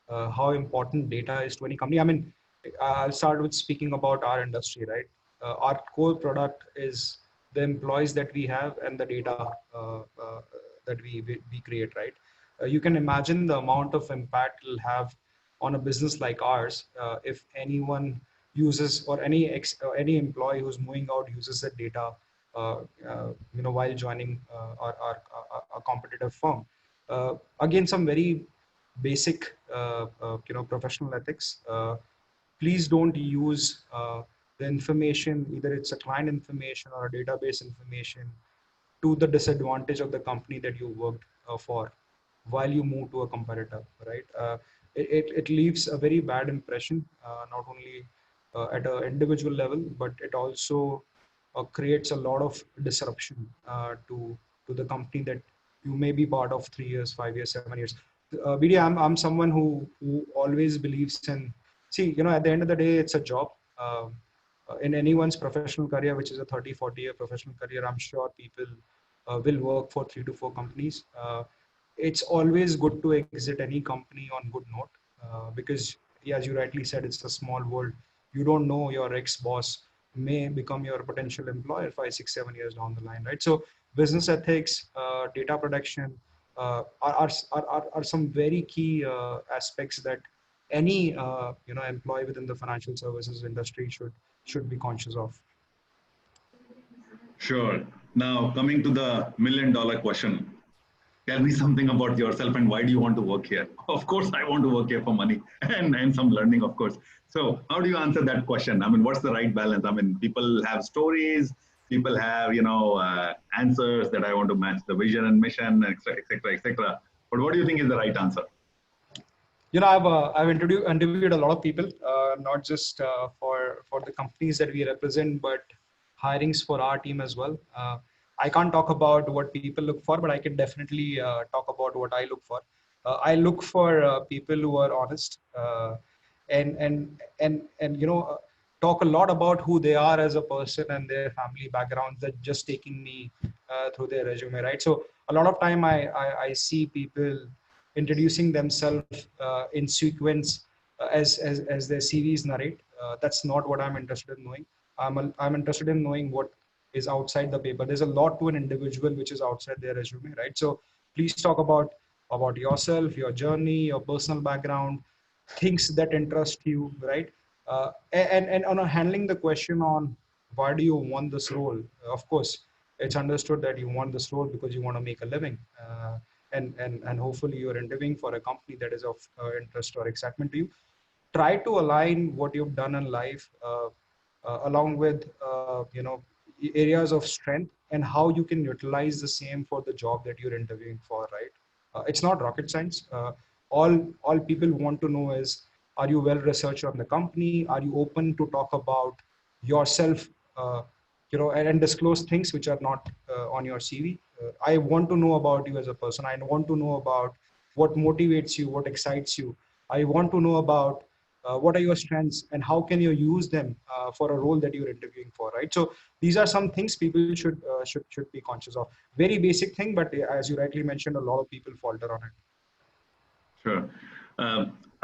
how important data is to any company. I mean, I'll start with speaking about our industry, right? Our core product is the employees that we have and the data that we create, right? You can imagine the amount of impact it'll have on a business like ours if anyone uses, or any employee who's moving out uses the data while joining our competitive firm. Again, some very basic professional ethics. Please don't use the information, either it's a client information or a database information, to the disadvantage of the company that you worked for while you move to a competitor, right? It leaves a very bad impression, not only at an individual level, but it also creates a lot of disruption to the company that you may be part of 3 years, 5 years, 7 years. BD, I'm someone who always believes in, at the end of the day, it's a job. In anyone's professional career, which is a 30, 40-year professional career, I'm sure people will work for 3 to 4 companies. It's always good to exit any company on good note because, as you rightly said, it's a small world. You don't know your ex-boss may become your potential employer 5, 6, 7 years down the line, right? So business ethics, data protection are some very key aspects that any employee within the financial services industry should be conscious of. Sure. Now coming to the $1 million question. Tell me something about yourself and why do you want to work here? Of course, I want to work here for money and some learning, of course. So how do you answer that question? I mean, what's the right balance? I mean, people have stories, people have, answers that I want to match the vision and mission, etc., etc., etc. But what do you think is the right answer? I've interviewed a lot of people, not just for the companies that we represent, but hirings for our team as well. I can't talk about what people look for, but I can definitely talk about what I look for. I look for people who are honest and talk a lot about who they are as a person and their family backgrounds, that just taking me through their resume, right? So a lot of time I see people introducing themselves in sequence as their CVs narrate. That's not what I'm interested in knowing. I'm interested in knowing what is outside the paper. There's a lot to an individual which is outside their resume, right? So please talk about yourself, your journey, your personal background, things that interest you, right? And on handling the question on why do you want this role? Of course, it's understood that you want this role because you want to make a living. And hopefully you're interviewing for a company that is of interest or excitement to you. Try to align what you've done in life along with areas of strength and how you can utilize the same for the job that you're interviewing for, right? It's not rocket science. All people want to know is, are you well researched on the company? Are you open to talk about yourself, and disclose things which are not on your CV? I want to know about you as a person. I want to know about what motivates you, what excites you. I want to know about what are your strengths and how can you use them for a role that you're interviewing for, right? So these are some things people should be conscious of. Very basic thing, but as you rightly mentioned, a lot of people falter on it. Sure.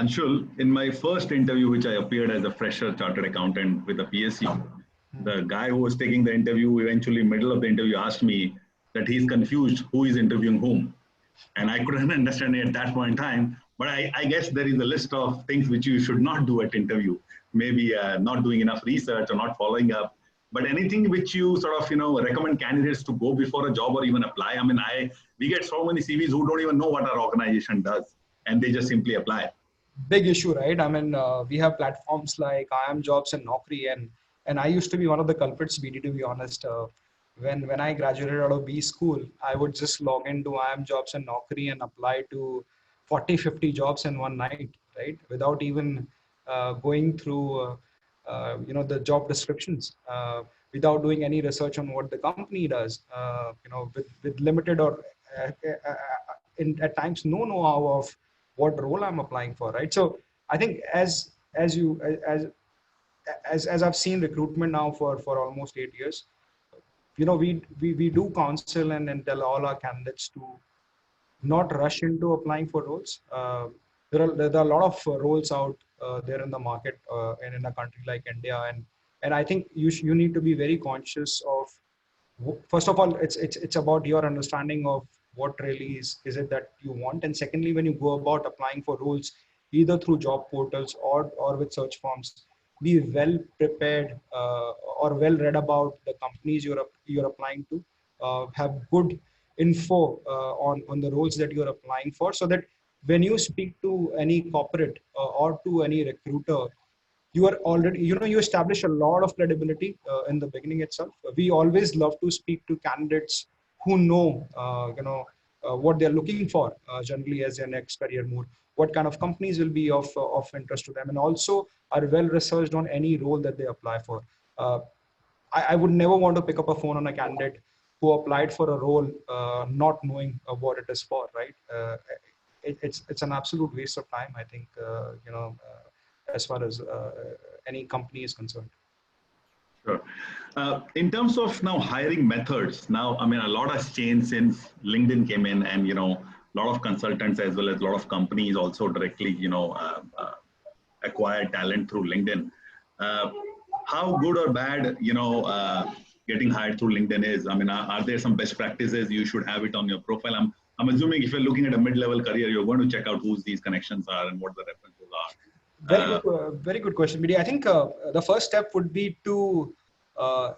Anshul, in my first interview, which I appeared as a fresher chartered accountant with a PSU, the guy who was taking the interview, eventually middle of the interview, asked me that he's confused who is interviewing whom. And I couldn't understand it at that point in time. But I guess there is a list of things which you should not do at interview. Maybe not doing enough research or not following up. But anything which you sort of, recommend candidates to go before a job or even apply. I mean, we get so many CVs who don't even know what our organization does, and they just simply apply. Big issue, right? I mean, we have platforms like IIMjobs and Naukri, and I used to be one of the culprits, BD, to be honest. When I graduated out of B school, I would just log into IIMjobs and Naukri and apply to 40, 50 jobs in one night, right? Without even going through, the job descriptions, without doing any research on what the company does, with limited or at times no know-how of what role I'm applying for, right? So I think as I've seen recruitment now for almost 8 years, we do counsel and tell all our candidates to not rush into applying for roles. There are a lot of roles out there in the market and in a country like India, and I think you need to be very conscious of, first of all, it's about your understanding of what really is it that you want, and secondly, when you go about applying for roles, either through job portals or with search firms, be well prepared or well read about the companies you're applying to. Have good info on the roles that you're applying for, so that when you speak to any corporate or to any recruiter, you are already, you establish a lot of credibility in the beginning itself. We always love to speak to candidates who know, what they're looking for generally as their next career move, what kind of companies will be of interest to them, and also are well researched on any role that they apply for. I would never want to pick up a phone on a candidate who applied for a role not knowing what it is for, right? It's an absolute waste of time, I think, as far as any company is concerned. Sure. In terms of now hiring methods, now, I mean, a lot has changed since LinkedIn came in, and, a lot of consultants as well as a lot of companies also directly, acquire talent through LinkedIn. How good or bad, getting hired through LinkedIn is? I mean, are there some best practices you should have it on your profile? I'm assuming if you're looking at a mid-level career, you're going to check out who these connections are and what the references are. Very good question, BD. I think the first step would be to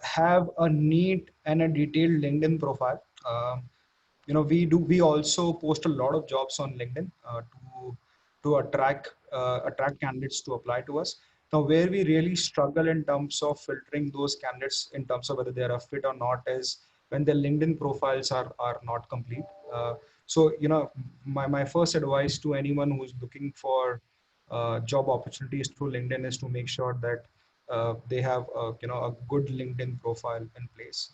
have a neat and a detailed LinkedIn profile. we also post a lot of jobs on LinkedIn to attract candidates to apply to us. Now, where we really struggle in terms of filtering those candidates in terms of whether they are a fit or not is when their LinkedIn profiles are not complete. So, my first advice to anyone who's looking for job opportunities through LinkedIn is to make sure that they have a good LinkedIn profile in place.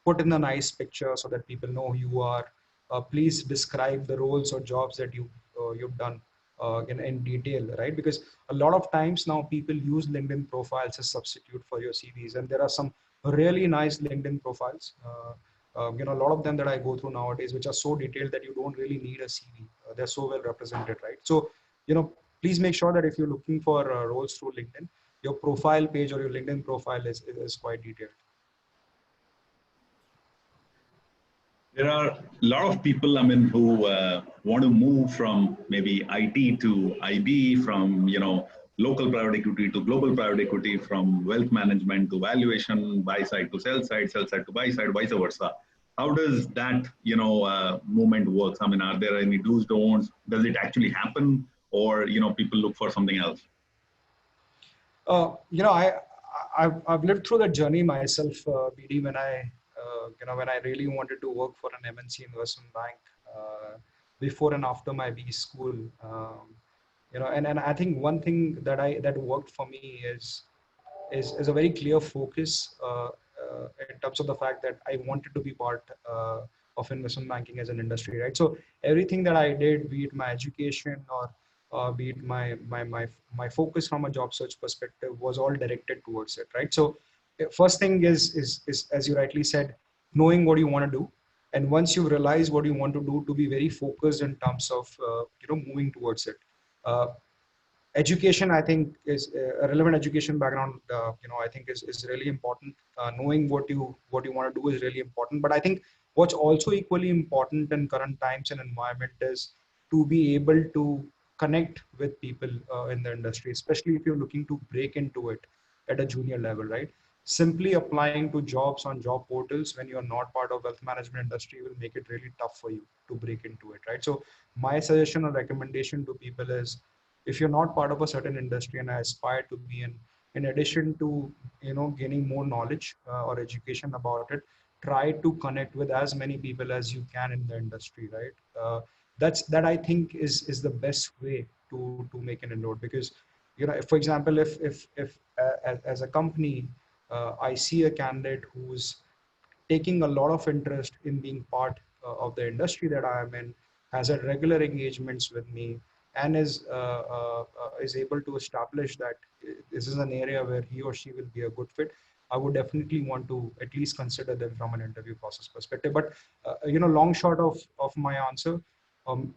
Put in a nice picture so that people know who you are. Please describe the roles or jobs that you've done in detail, right? Because a lot of times now people use LinkedIn profiles as substitute for your CVs, and there are some really nice LinkedIn profiles. A lot of them that I go through nowadays, which are so detailed that you don't really need a CV. They're so well represented, right? So, please make sure that if you're looking for roles through LinkedIn, your profile page or your LinkedIn profile is quite detailed. There are a lot of people, who want to move from maybe IT to IB, from local private equity to global private equity, from wealth management to valuation, buy side to sell side to buy side, vice versa. How does that movement work? Are there any do's, don'ts? Does it actually happen, or people look for something else? I've lived through that journey myself, BD, when I really wanted to work for an MNC investment bank before and after my B school. And I think one thing that worked for me is a very clear focus in terms of the fact that I wanted to be part of investment banking as an industry, right? So everything that I did, be it my education or be it my focus from a job search perspective, was all directed towards it, right? So first thing is as you rightly said, knowing what you want to do, and once you realize what you want to do, to be very focused in terms of moving towards it. Education, I think, is a relevant education background. I think is really important. Knowing what you want to do is really important. But I think what's also equally important in current times and environment is to be able to connect with people in the industry, especially if you're looking to break into it at a junior level, right? Simply applying to jobs on job portals when you're not part of wealth management industry will make it really tough for you to break into it, right? So my suggestion or recommendation to people is, if you're not part of a certain industry and I aspire to be in addition to gaining more knowledge or education about it, try to connect with as many people as you can in the industry, right? That I think is the best way to make an inroad. Because if, for example, if as a company I see a candidate who's taking a lot of interest in being part of the industry that I am in, has had regular engagements with me, and is able to establish that this is an area where he or she will be a good fit, I would definitely want to at least consider them from an interview process perspective. But long short of my answer,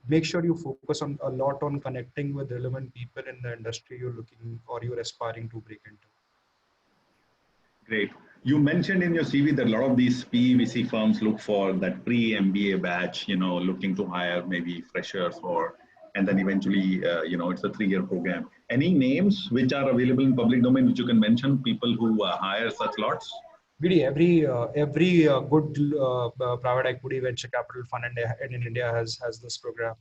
make sure you focus on a lot on connecting with relevant people in the industry you're looking or you're aspiring to break into. Great. You mentioned in your CV that a lot of these PVC firms look for that pre-MBA batch, looking to hire maybe freshers, and then eventually, it's a 3-year program. Any names which are available in public domain which you can mention, people who hire such lots? BD, every good private equity venture capital fund in India has this program.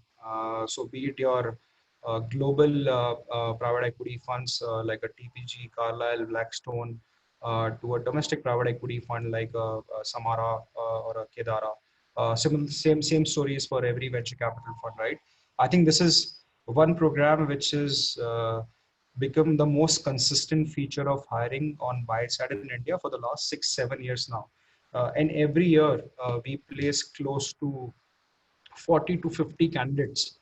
So be it your global private equity funds like a TPG, Carlyle, Blackstone, to a domestic private equity fund like Samara or a Kedara. Same stories for every venture capital fund, right? I think this is one program which is become the most consistent feature of hiring on buy side in India for the last 6-7 years now. And every year we place close to 40 to 50 candidates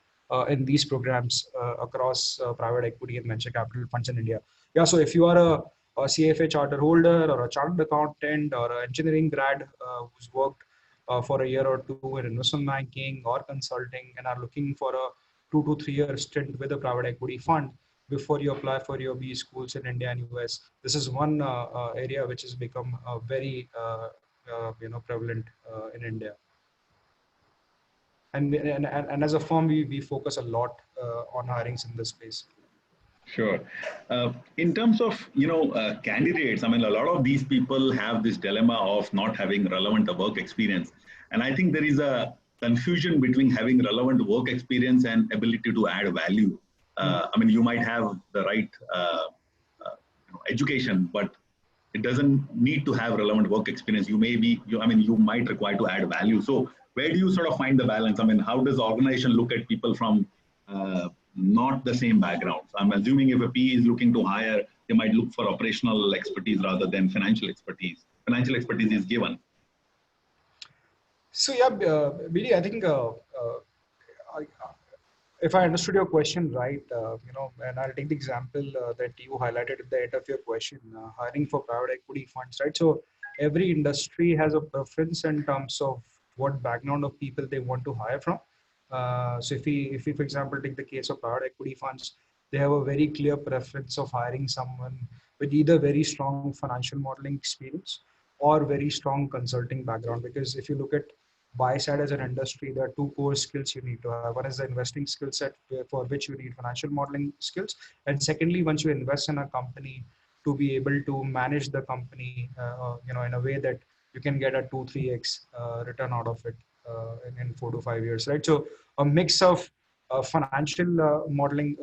in these programs across private equity and venture capital funds in India. Yeah, so if you are a CFA charter holder or a chartered accountant or an engineering grad who's worked for a year or two in investment banking or consulting and are looking for a 2 to 3 year stint with a private equity fund before you apply for your B schools in India and US, this is one area which has become very prevalent in India. And as a firm, we focus a lot on hirings in this space. Sure. In terms of, candidates, a lot of these people have this dilemma of not having relevant work experience. And I think there is a confusion between having relevant work experience and ability to add value. I mean, you might have the right education, but it doesn't need to have relevant work experience. You may be, you might require to add value. So where do you sort of find the balance? I mean, how does the organization look at people from not the same backgrounds? I'm assuming if a PE is looking to hire, they might look for operational expertise rather than financial expertise. Financial expertise is given. So yeah, BD, I think if I understood your question right, and I'll take the example that you highlighted at the end of your question, hiring for private equity funds, right? So every industry has a preference in terms of what background of people they want to hire from. So if we, for example, take the case of private equity funds, they have a very clear preference of hiring someone with either very strong financial modeling experience or very strong consulting background. Because if you look at buy side as an industry, there are two core skills you need to have. One is the investing skill set for which you need financial modeling skills. And secondly, once you invest in a company, to be able to manage the company, in a way that you can get a 2-3x return out of it in 4 to 5 years, right? So a mix of financial modeling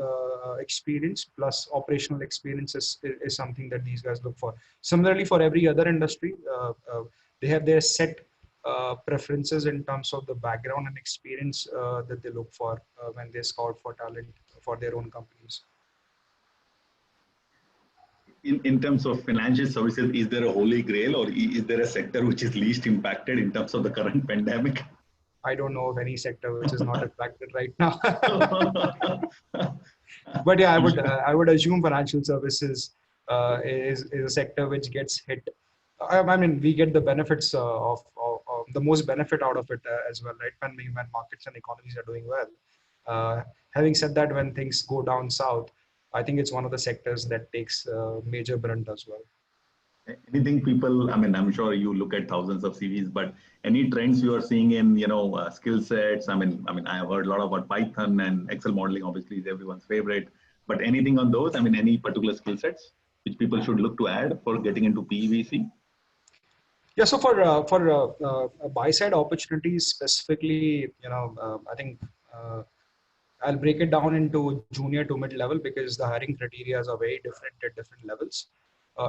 experience plus operational experience is something that these guys look for. Similarly, for every other industry, they have their set preferences in terms of the background and experience that they look for when they scout for talent for their own companies. In terms of financial services, is there a holy grail, or is there a sector which is least impacted in terms of the current pandemic? I don't know of any sector which is not impacted right now. But yeah, I would assume financial services is a sector which gets hit. I mean, we get the benefits of the most benefit out of it as well, right? When markets and economies are doing well. Having said that, when things go down south, I think it's one of the sectors that takes major brunt as well. Anything people, I mean, I'm sure you look at thousands of CVs, but any trends you are seeing in, skill sets? I mean, I have heard a lot about Python and Excel modeling, obviously is everyone's favorite, but anything on those? I mean, any particular skill sets which people should look to add for getting into PEVC? Yeah, so for buy side opportunities specifically, I think I'll break it down into junior to mid level because the hiring criteria are very different at different levels.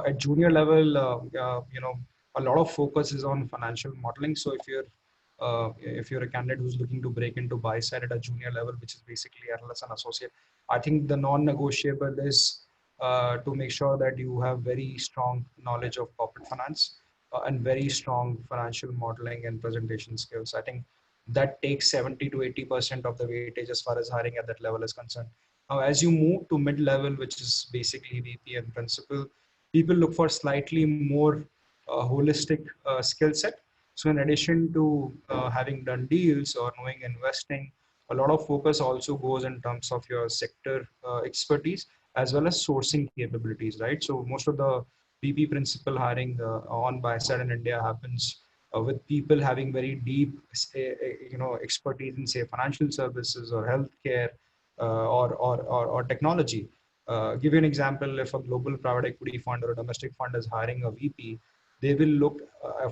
At junior level, a lot of focus is on financial modeling. So if you're a candidate who's looking to break into buy side at a junior level, which is basically analyst and associate, I think the non-negotiable is to make sure that you have very strong knowledge of corporate finance and very strong financial modeling and presentation skills. I think that takes 70 to 80% of the weightage as far as hiring at that level is concerned. Now, as you move to mid-level, which is basically VP and principal, people look for slightly more holistic skill set. So in addition to having done deals or knowing investing, a lot of focus also goes in terms of your sector expertise as well as sourcing capabilities, right? So most of the VP principal hiring on buy side in India happens with people having very deep, expertise in say financial services or healthcare or technology. Give you an example: if a global private equity fund or a domestic fund is hiring a VP, they will look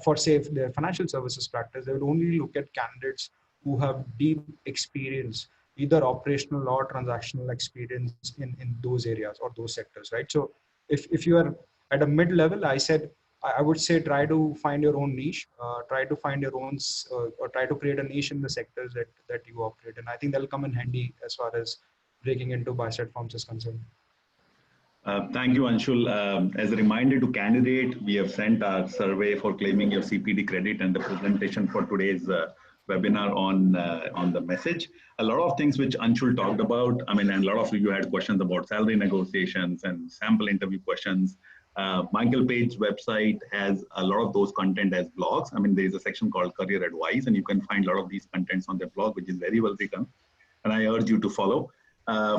for say if their financial services practice, they will only look at candidates who have deep experience, either operational or transactional experience in those areas or those sectors, right? So if you are at a mid level, I would say try to find your own niche, try to find your own, or try to create a niche in the sectors that you operate in. I think that'll come in handy as far as breaking into buy-side firms is concerned. Thank you, Anshul. As a reminder to candidate, we have sent our survey for claiming your CPD credit and the presentation for today's webinar on the message. A lot of things which Anshul talked about, I mean, and a lot of you had questions about salary negotiations and sample interview questions. Michael Page's website has a lot of those content as blogs. I mean, there is a section called Career Advice, and you can find a lot of these contents on their blog, which is very well written. And I urge you to follow.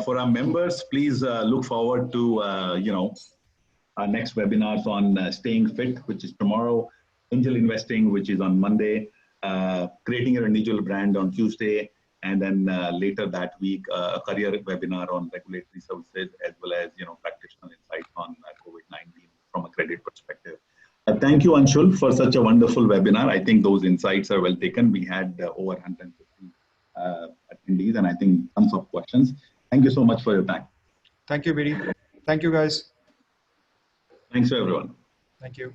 For our members, please look forward to, our next webinars on staying fit, which is tomorrow, angel investing, which is on Monday, creating your individual brand on Tuesday, and then later that week, a career webinar on regulatory services, as well as, practitioner insights on COVID-19 from a credit perspective. Thank you, Anshul, for such a wonderful webinar. I think those insights are well taken. We had over 150 attendees, and I think tons of questions. Thank you so much for your time. Thank you, BD. Thank you, guys. Thanks to everyone. Thank you.